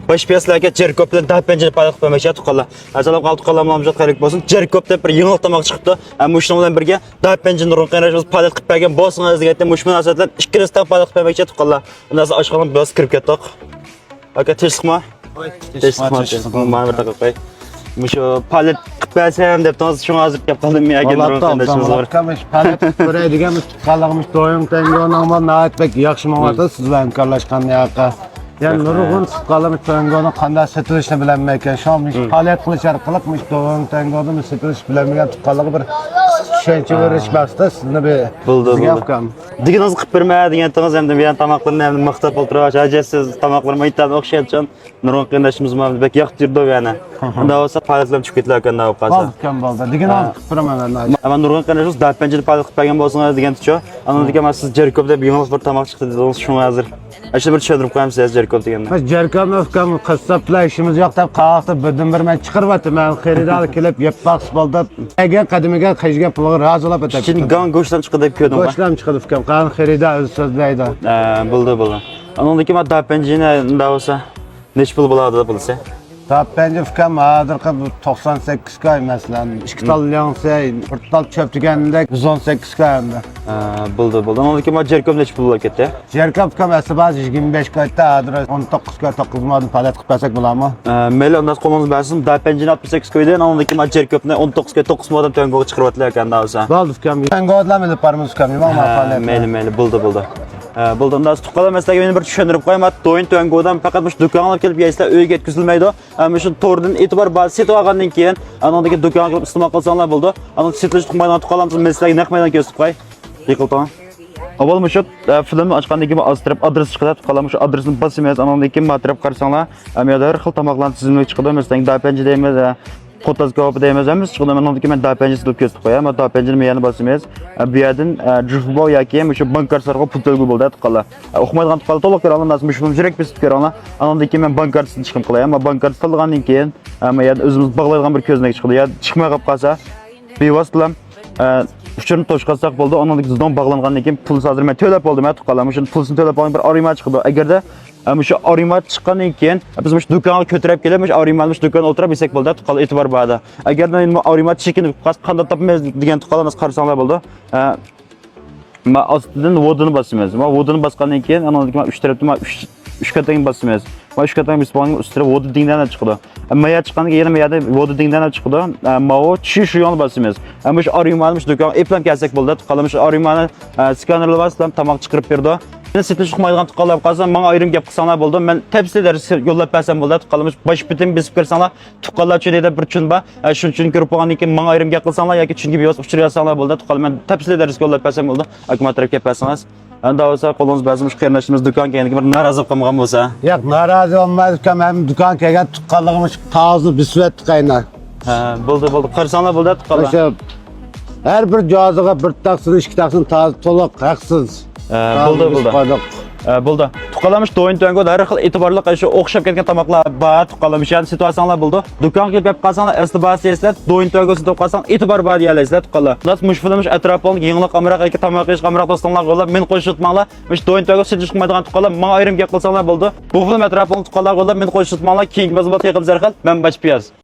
baş piyaslarga Jerkop bilan dapenjini paydo qilib qo'ymoqchi tuqqanlar. Asalom qalb tuqqanlarimiz xayrlik bo'lsin. Jerkop deb bir yangi tamoq chiqibdi. Ham shuning bilan birga dapenjini ruh qaynashimiz paydo qilib bergan bo'lsangiz degan mush munosabatlar ikkinisidan paydo qilib qo'ymoqchi tuqqanlar. Undan so'ng oshxonaga biroz kirib ketdik. Aka tinchlikmi? Tinchlikmi? Mana bir daqiqa qo'y. Mushu palet qilib bersam deb to'g'ri shunga hozir kelib qoldim men agar ruh qaynashimiz bor. Palet ko'radiganmiz tuqqanligimiz doim tangoning nahayat yaxshi ma'noda siz bilan hamkorlashgan yoqqa. Yani nurg'un tuqqanligimiz tangoni qanday sotilishini bilmayman. Shomlik palet qilish orqali doim tangoni sotilish bilmagan tuqqanligi bir tushuncha berish maqsadida sizni bir bildim. Diginiz qilib berma degantingiz hamda men tomoqlarni ham maqtab o'tirash, ajasiz tomoqlar maytdan o'xshayotgan nurg'un qaynashimiz bor. Bek yoqtirdi yana. Unda bo'lsa paletlar tushib ketlar ekan deb qolsa. Bo'ldi. Diginiz qilib beraman. Ama nurg'un qaynashimiz dapenjini paydo qilib bergan bo'lsangiz degancha, anadagi men siz Jerkop deb yangi bir tomoq chiqdi dedingiz, shunga hozir Aşırı bir tushuntirib qo'yamiz siz Jerkop deganda. Biz Jerkop mafkam qassoblar ishimiz yo'q deb qaqda birdan-bir men chiqarib men xaridor kelib yeb baqs bo'ldi. Agar qadimiga qishga pulga razolab o'tadi. Şimdi gan go'shtdan chiqdi deb ko'rdim. Go'shtdan chiqdi ukam. Qan xaridor o'z so'zlaydi. Bo'ldi. Anadagi men dapenjini unda bo'lsa nech pul bo'ladi deb bilsa? Dapenji ukam hozir 98 koy masalan. 2 tal yansay, bir tal çöp deganda 118 koy endi. Bo'ldi. Anadagi men Jerkop nech pul bo'lib ketdi? Jerkop ukam asabaz 25 koyda hozir 19 koy 9 model palet qilib bersak bo'ladimi? Mayli unda qo'lingiz bersin. Dapenjini 68 koydan anadagi men Jerkopni 19 koy 9 model tangoga chiqarib o'tlar ekan bo'lsa. Bo'ldi ukam. Tangolarni olib boramiz ukam. Nima palet? Mayli bo'ldi. Buldumda tuqqanlar maslaga meni bir tushuntirib qo'yaman. To'yin to'ngodan faqat mush do'konga olib kelib yeysizlar, uyga yetkazilmaydi. Ana shu to'rdan e'tibor bor setib olgandan keyin anadagi do'konga qilib iste'mol qilsanglar bo'ldi. Ana setilish tuqqandan tuqqanlarimiz maslaga naq maydon ko'rsatib qo'y. Yiqilton. Avval shu filmni ochgandan keyin ostrib adres chiqadi, tuqqanlar shu adresni bosmaysiz, anadagi keyin matrab qarsanglar, amiyada har xil tomoqlarni tizimli chiqadi. Masalan, dapenji deymiz, Potas kapı deyemezemiz. Çünkü ben onu ki ben daha pencesi dolup kesip koyayım. Ama daha pencerenin yanı basmayız. Bir yerden cüfbol yakayım. Şu bankar sarığa pul tölgü buldu. Tıkala. Okumaydan tıkala toluk kıralım. Nasıl müşkülüm direkt biz kıralım. Anladım ki ben bankarsız çıkım kılayım. Ama bankarsız tılığından keyin. Ama ya özümüz bağlayalım bir közüne çıkıldı. Ya çıkmaya kapı kalsa. Bir vasıtlam. Uçurun toşqasak buldu. Anladım ki zidon bağlanğandan keyin pul sadırmaya tölep oldu. Ben tıkala. Şunun pulsunu tölep oldu. Bir arayma çıkıldı. Eğer de şu arayma çıkandan keyin biz mush do'konga ko'tarib kelib, mush araymaning do'konga o'tirib bilsak bo'ldi, tuqqal e'tibor berdi. Agar men arayma chekinib qanday topmaymiz degan tuqqalamiz qarsanglar bo'ldi. Men ostidan vodini bosamiz. Men vodini bosgandan keyin anadagi 3 tarafdan 3 qatdan bosamiz. Men 3 qatdan bisponing ustida vodi dingdan chiqdi. Men ya chiqqandan keyin men yerda vodi dingdan chiqdi. Men o shu yo'lni bosamiz. Mush araymaning do'konga eplam kelsak bo'ldi, tuqqalamiz aramani skanerlab boslam, tomoq chiqarib berdi. Ben setiş çıkmaydan tıkalab kalsam, bana ayrım gap kılsanlar buldum. Ben tepsileri yollab bersem buldu. Tıkalamış baş bütün biz kırsanlar, tıkallar çöreyle bir çün ba. Şun için görüp olan için bana ayrım gap kılsanlar, ya ki çünkü bir yos uçur yazsanlar buldu. Tıkalım ben tepsileri yollab bersem buldu. Akıma taraf gap berseniz. Daha olsa kolunuz bezmiş kıyırnaşımız dükkan kendine bir narazı kalmagan olsa. Yok narazı olmaz ki hem dükkan kegen tıkalığımız tağızlı bir süvet tıkayına. Buldu. Kırsanlar buldu tıkallar. Her bir cihazıga bir taksın, iki taksın tağız toluk, haksız. Buldu. Tuqqalamış do'yin to'ngoda har xil e'tiborli shu o'xshab ketgan tomoqlar bor, tuqqalamış yani situatsiyalar bo'ldi. Do'konga kelib qolsanglar, asli basiysizlar, do'yin to'ngosida deb qolsang, e'tibor bor deyalasizlar tuqqala. Ular mushfilimish atrofini yengli qamroq yoki tomoq yeyish qamroq do'stlar qo'llab, men qo'shitmanglar. Mush do'yin to'ngos siz chiqmaydigan tuqqala, men ayrim gap qilsanglar bo'ldi. Bu film atrofini tuqqalar qo'llab, men qo'shitmanglar. Keyingi biz bu teqib zarxal, men Bachpiyaz.